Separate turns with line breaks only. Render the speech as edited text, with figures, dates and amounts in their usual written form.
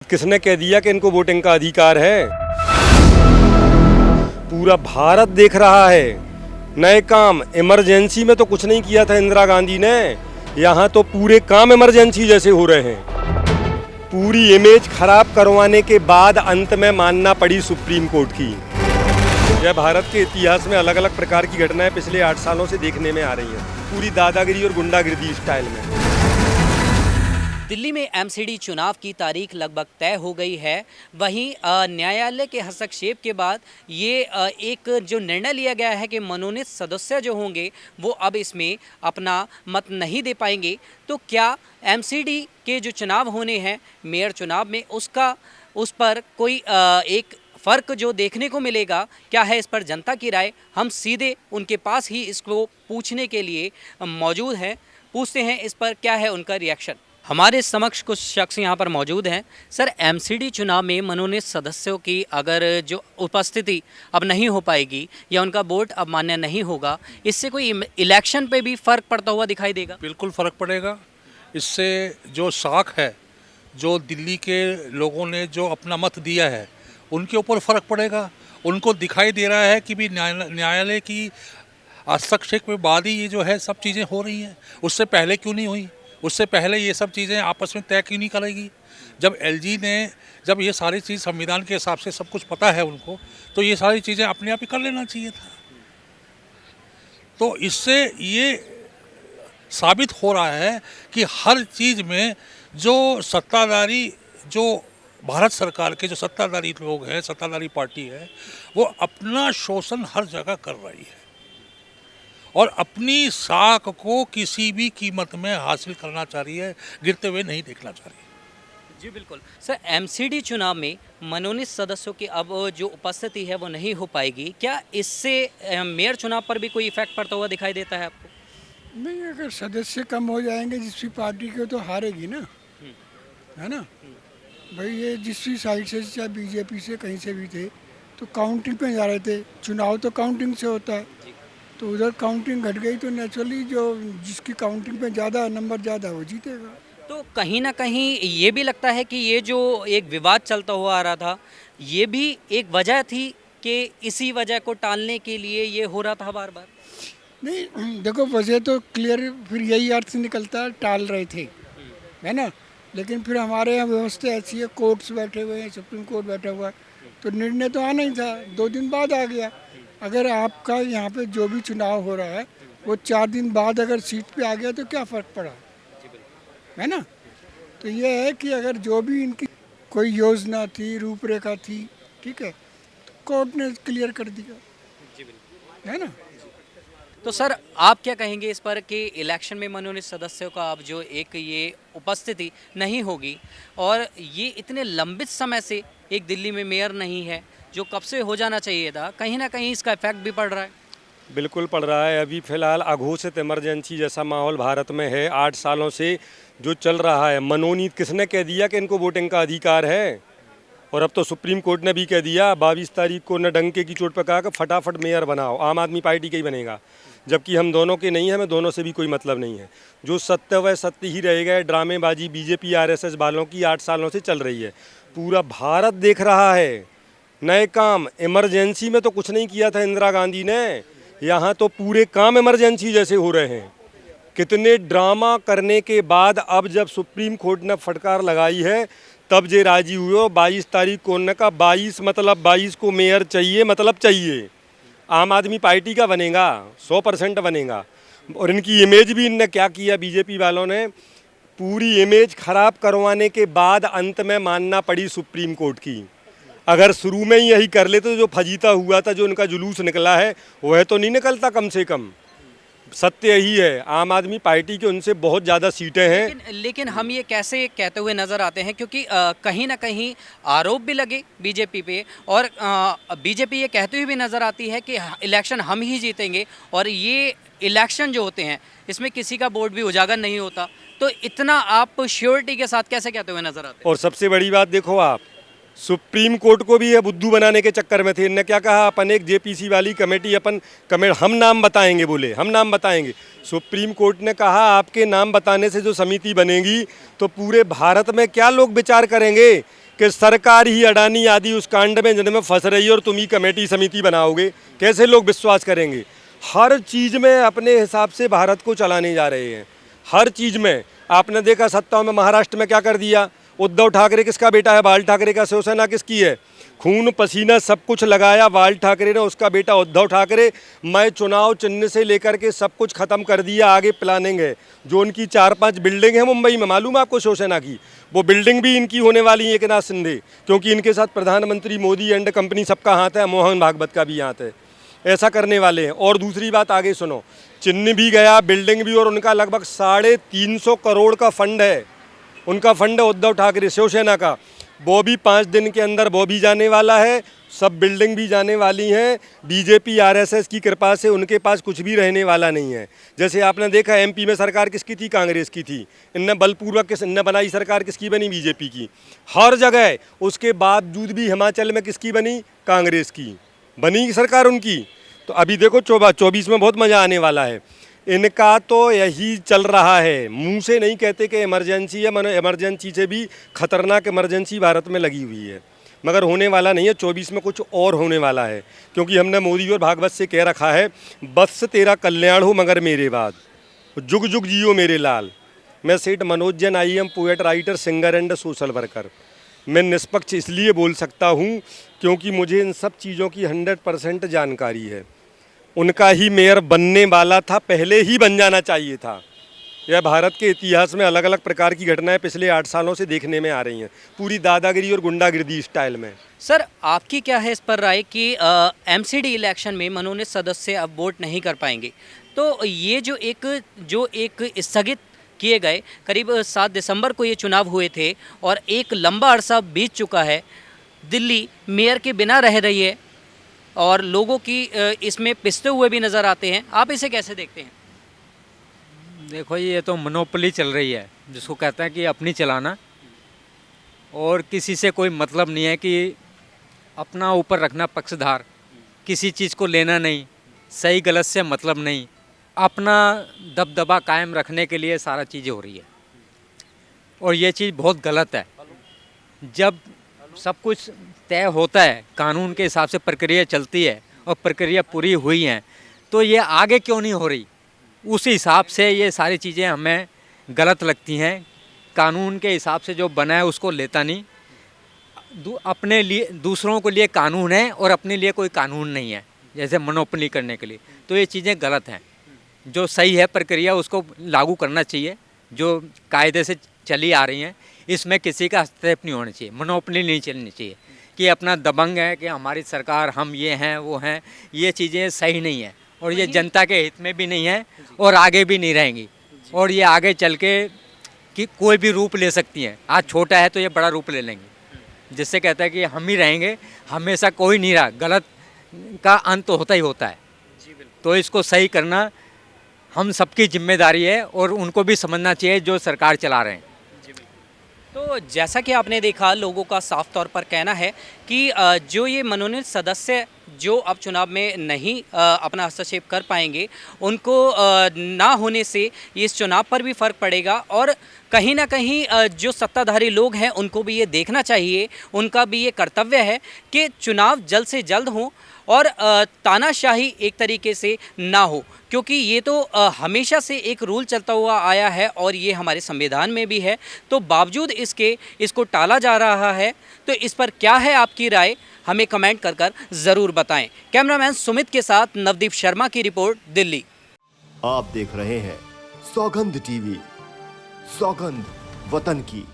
किसने कह दिया कि इनको वोटिंग का अधिकार है? पूरा भारत देख रहा है। नए काम इमरजेंसी में तो कुछ नहीं किया था इंदिरा गांधी ने, यहाँ तो पूरे काम इमरजेंसी जैसे हो रहे हैं। पूरी इमेज खराब करवाने के बाद अंत में मानना पड़ी सुप्रीम कोर्ट की। यह भारत के इतिहास में अलग अलग प्रकार की घटनाएं पिछले 8 सालों से देखने में आ रही हैं, पूरी दादागिरी और गुंडागिरी स्टाइल में।
दिल्ली में एमसीडी चुनाव की तारीख लगभग तय हो गई है। वहीं न्यायालय के हस्तक्षेप के बाद ये एक जो निर्णय लिया गया है कि मनोनीत सदस्य जो होंगे वो अब इसमें अपना मत नहीं दे पाएंगे। तो क्या एमसीडी के जो चुनाव होने हैं मेयर चुनाव में उस पर कोई एक फ़र्क जो देखने को मिलेगा, क्या है इस पर जनता की राय? हम सीधे उनके पास ही इसको पूछने के लिए मौजूद हैं। पूछते हैं इस पर क्या है उनका रिएक्शन। हमारे समक्ष कुछ शख्स यहाँ पर मौजूद हैं। सर, एमसीडी चुनाव में मनोनीत सदस्यों की अगर जो उपस्थिति अब नहीं हो पाएगी या उनका वोट अब मान्य नहीं होगा, इससे कोई इलेक्शन पे भी फ़र्क पड़ता हुआ दिखाई देगा?
बिल्कुल फ़र्क पड़ेगा। इससे जो साख है, जो दिल्ली के लोगों ने जो अपना मत दिया है, उनके ऊपर फ़र्क पड़ेगा। उनको दिखाई दे रहा है कि भी न्यायालय की हस्तक्षेप के बाद ही ये जो है सब चीज़ें हो रही हैं। उससे पहले क्यों नहीं हुई? उससे पहले ये सब चीज़ें आपस में तय क्यों नहीं करेगी? जब एलजी ने जब ये सारी चीज़ संविधान के हिसाब से सब कुछ पता है उनको, तो ये सारी चीज़ें अपने आप ही कर लेना चाहिए था। तो इससे ये साबित हो रहा है कि हर चीज़ में जो सत्ताधारी, जो भारत सरकार के जो सत्ताधारी लोग हैं, सत्ताधारी पार्टी है, वो अपना शोषण हर जगह कर रही है और अपनी साख को किसी भी कीमत में हासिल करना चाह रही है, गिरते हुए नहीं देखना चाह रही है।
जी बिल्कुल। सर, एमसीडी चुनाव में मनोनीत सदस्यों की अब जो उपस्थिति है वो नहीं हो पाएगी। क्या इससे मेयर चुनाव पर भी कोई इफेक्ट पड़ता हुआ दिखाई देता है आपको?
नहीं, अगर सदस्य कम हो जाएंगे जिस भी पार्टी के, तो हारेगी ना, है ना। भाई ये जिस भी साइड से, चाहे बीजेपी से कहीं से भी थे, तो काउंटिंग पे जा रहे थे। चुनाव तो काउंटिंग से होता है, तो उधर काउंटिंग घट गई तो नेचुरली जो जिसकी काउंटिंग पे ज़्यादा नंबर ज़्यादा वो जीतेगा।
तो कहीं ना कहीं ये भी लगता है कि ये जो एक विवाद चलता हुआ आ रहा था, ये भी एक वजह थी कि इसी वजह को टालने के लिए ये हो रहा था बार बार?
नहीं, देखो वजह तो क्लियर फिर यही अर्थ निकलता है, टाल रहे थे, है ना। लेकिन फिर हमारे यहाँ व्यवस्था ऐसी है, कोर्ट्स बैठे हुए हैं, सुप्रीम कोर्ट बैठा हुआ है, तो निर्णय तो आना ही था, 2 दिन बाद आ गया। अगर आपका यहाँ पे जो भी चुनाव हो रहा है वो 4 दिन बाद अगर सीट पे आ गया तो क्या फ़र्क पड़ा, है ना। तो ये है कि अगर जो भी इनकी कोई योजना थी, रूपरेखा थी, ठीक है, तो कोर्ट ने क्लियर कर दिया, है ना।
तो सर, आप क्या कहेंगे इस पर कि इलेक्शन में मनोनीत सदस्यों का अब जो एक ये उपस्थिति नहीं होगी और ये इतने लंबित समय से एक दिल्ली में मेयर नहीं है जो कब से हो जाना चाहिए था, कहीं ना कहीं इसका इफेक्ट भी पड़ रहा है?
बिल्कुल पड़ रहा है। अभी फ़िलहाल अघोषित इमरजेंसी जैसा माहौल भारत में है। 8 सालों से जो चल रहा है, मनोनीत किसने कह दिया कि इनको वोटिंग का अधिकार है? और अब तो सुप्रीम कोर्ट ने भी कह दिया 22 तारीख को न डंके की चोट पर कहा कि फटाफट मेयर बनाओ, आम आदमी पार्टी का ही बनेगा। जबकि हम दोनों के नहीं हैं, हमें दोनों से भी कोई मतलब नहीं है। जो सत्य वह सत्य ही रहेगा। ड्रामेबाजी बीजेपी आरएसएस वालों की 8 सालों से चल रही है। पूरा भारत देख रहा है। नए काम इमरजेंसी में तो कुछ नहीं किया था इंदिरा गांधी ने, यहाँ तो पूरे काम इमरजेंसी जैसे हो रहे हैं। कितने ड्रामा करने के बाद अब जब सुप्रीम कोर्ट ने फटकार लगाई है तब जे राजी हुए। 22 तारीख को उन्होंने कहा 22 मतलब 22 को मेयर चाहिए, मतलब चाहिए। आम आदमी पार्टी का बनेगा, 100% बनेगा। और इनकी इमेज भी इनने क्या किया, बीजेपी वालों ने पूरी इमेज खराब करवाने के बाद अंत में मानना पड़ी सुप्रीम कोर्ट की। अगर शुरू में ही यही कर लेते तो जो फजीता हुआ था, जो उनका जुलूस निकला है, वह तो नहीं निकलता। कम से कम सत्य यही है, आम आदमी पार्टी के उनसे बहुत ज़्यादा सीटें हैं।
लेकिन हम ये कैसे कहते हुए नज़र आते हैं, क्योंकि कहीं ना कहीं आरोप भी लगे बीजेपी पे और बीजेपी ये कहती हुई भी नज़र आती है कि इलेक्शन हम ही जीतेंगे और ये इलेक्शन जो होते हैं इसमें किसी का वोट भी उजागर नहीं होता। तो इतना आप श्योरिटी के साथ कैसे कहते हुए नज़र आते हैं?
और सबसे बड़ी बात देखो, आप सुप्रीम कोर्ट को भी ये बुद्धू बनाने के चक्कर में थे। इनने क्या कहा, अपन एक जेपीसी वाली कमेटी हम नाम बताएंगे, बोले हम नाम बताएंगे। सुप्रीम कोर्ट ने कहा आपके नाम बताने से जो समिति बनेगी तो पूरे भारत में क्या लोग विचार करेंगे कि सरकार ही अडानी आदि उस कांड में जिनमें फंस रही है और तुम ही कमेटी समिति बनाओगे, कैसे लोग विश्वास करेंगे। हर चीज़ में अपने हिसाब से भारत को चलाने जा रहे हैं, हर चीज़ में। आपने देखा सत्ता में महाराष्ट्र में क्या कर दिया। उद्धव ठाकरे किसका बेटा है? बाल ठाकरे का। शिवसेना किसकी है? खून पसीना सब कुछ लगाया बाल ठाकरे ने, उसका बेटा उद्धव ठाकरे। मैं चुनाव चिन्ह से लेकर के सब कुछ खत्म कर दिया, आगे प्लानिंग है। जो उनकी 4-5 बिल्डिंग है मुंबई में, मालूम है आपको शिवसेना की, वो बिल्डिंग भी इनकी होने वाली है, एकनाथ शिंदे, क्योंकि इनके साथ प्रधानमंत्री मोदी एंड कंपनी सबका हाथ है, मोहन भागवत का भी हाथ है। ऐसा करने वाले हैं। और दूसरी बात आगे सुनो, चिन्ह भी गया, बिल्डिंग भी, और उनका लगभग 350 करोड़ का फंड है। उनका फंड है उद्धव ठाकरे शिवसेना का, वो भी 5 दिन के अंदर वो भी जाने वाला है, सब बिल्डिंग भी जाने वाली हैं। बीजेपी आरएसएस की कृपा से उनके पास कुछ भी रहने वाला नहीं है। जैसे आपने देखा एमपी में सरकार किसकी थी? कांग्रेस की थी। इनने बलपूर्वक इनने बनाई सरकार, किसकी बनी? बीजेपी की। हर जगह उसके बावजूद भी हिमाचल में किसकी बनी? कांग्रेस की बनी सरकार उनकी। तो अभी देखो 24 में बहुत मज़ा आने वाला है। इनका तो यही चल रहा है, मुंह से नहीं कहते कि इमरजेंसी है, मानो इमरजेंसी से भी खतरनाक इमरजेंसी भारत में लगी हुई है, मगर होने वाला नहीं है। 24 में कुछ और होने वाला है, क्योंकि हमने मोदी और भागवत से कह रखा है, बस तेरा कल्याण हो मगर मेरे बाद, जुग जुग जियो मेरे लाल। मैं सेठ Manoj Jain, IAM poet, writer, singer and social worker. मैं निष्पक्ष इसलिए बोल सकता हूँ क्योंकि मुझे इन सब चीज़ों की 100% जानकारी है। उनका ही मेयर बनने वाला था, पहले ही बन जाना चाहिए था। यह भारत के इतिहास में अलग अलग प्रकार की घटनाएं पिछले 8 सालों से देखने में आ रही हैं, पूरी दादागिरी और गुंडागिर्दी स्टाइल में।
सर, आपकी क्या है इस पर राय कि MCD इलेक्शन में मनोनीत सदस्य अब वोट नहीं कर पाएंगे? तो ये जो एक स्थगित किए गए, करीब 7 दिसंबर को ये चुनाव हुए थे और एक लंबा अरसा बीत चुका है, दिल्ली मेयर के बिना रह रही है और लोगों की इसमें पिसते हुए भी नज़र आते हैं। आप इसे कैसे देखते हैं?
देखो, ये तो मोनोपोली चल रही है, जिसको कहते हैं कि अपनी चलाना, और किसी से कोई मतलब नहीं है कि अपना ऊपर रखना पक्षधार, किसी चीज़ को लेना नहीं, सही गलत से मतलब नहीं, अपना दबदबा कायम रखने के लिए सारा चीज़ें हो रही है। और ये चीज़ बहुत गलत है। जब सब कुछ तय होता है, कानून के हिसाब से प्रक्रिया चलती है और प्रक्रिया पूरी हुई है, तो ये आगे क्यों नहीं हो रही? उस हिसाब से ये सारी चीज़ें हमें गलत लगती हैं। कानून के हिसाब से जो बना है उसको लेता नहीं, अपने लिए, दूसरों के लिए कानून है और अपने लिए कोई कानून नहीं है, जैसे मोनोपोली करने के लिए। तो ये चीज़ें गलत हैं। जो सही है प्रक्रिया उसको लागू करना चाहिए, जो कायदे से चली आ रही हैं, इसमें किसी का हस्तक्षेप नहीं होना चाहिए, मोनोपोली नहीं चलनी चाहिए कि अपना दबंग है कि हमारी सरकार, हम ये हैं वो हैं। ये चीज़ें सही नहीं है और ये जनता के हित में भी नहीं है और आगे भी नहीं रहेंगी। और ये आगे चल के कि कोई भी रूप ले सकती हैं। आज छोटा है तो ये बड़ा रूप ले लेंगे, जिससे कहता है कि हम ही रहेंगे, हमेशा कोई नहीं रहा। गलत का अंत होता ही होता है। तो इसको सही करना हम सबकी जिम्मेदारी है और उनको भी समझना चाहिए जो सरकार चला रहे हैं।
तो जैसा कि आपने देखा, लोगों का साफ तौर पर कहना है कि जो ये मनोनीत सदस्य जो अब चुनाव में नहीं अपना हस्तक्षेप कर पाएंगे, उनको ना होने से इस चुनाव पर भी फ़र्क पड़ेगा और कहीं ना कहीं जो सत्ताधारी लोग हैं उनको भी ये देखना चाहिए, उनका भी ये कर्तव्य है कि चुनाव जल्द से जल्द हों और तानाशाही एक तरीके से ना हो, क्योंकि ये तो हमेशा से एक रूल चलता हुआ आया है और ये हमारे संविधान में भी है। तो बावजूद इसको टाला जा रहा है। तो इस पर क्या है आपकी राय? हमें कमेंट कर ज़रूर बताएं। कैमरामैन सुमित के साथ नवदीप शर्मा की रिपोर्ट, दिल्ली।
आप देख रहे हैं सौगंध टीवी, सौगंध वतन की।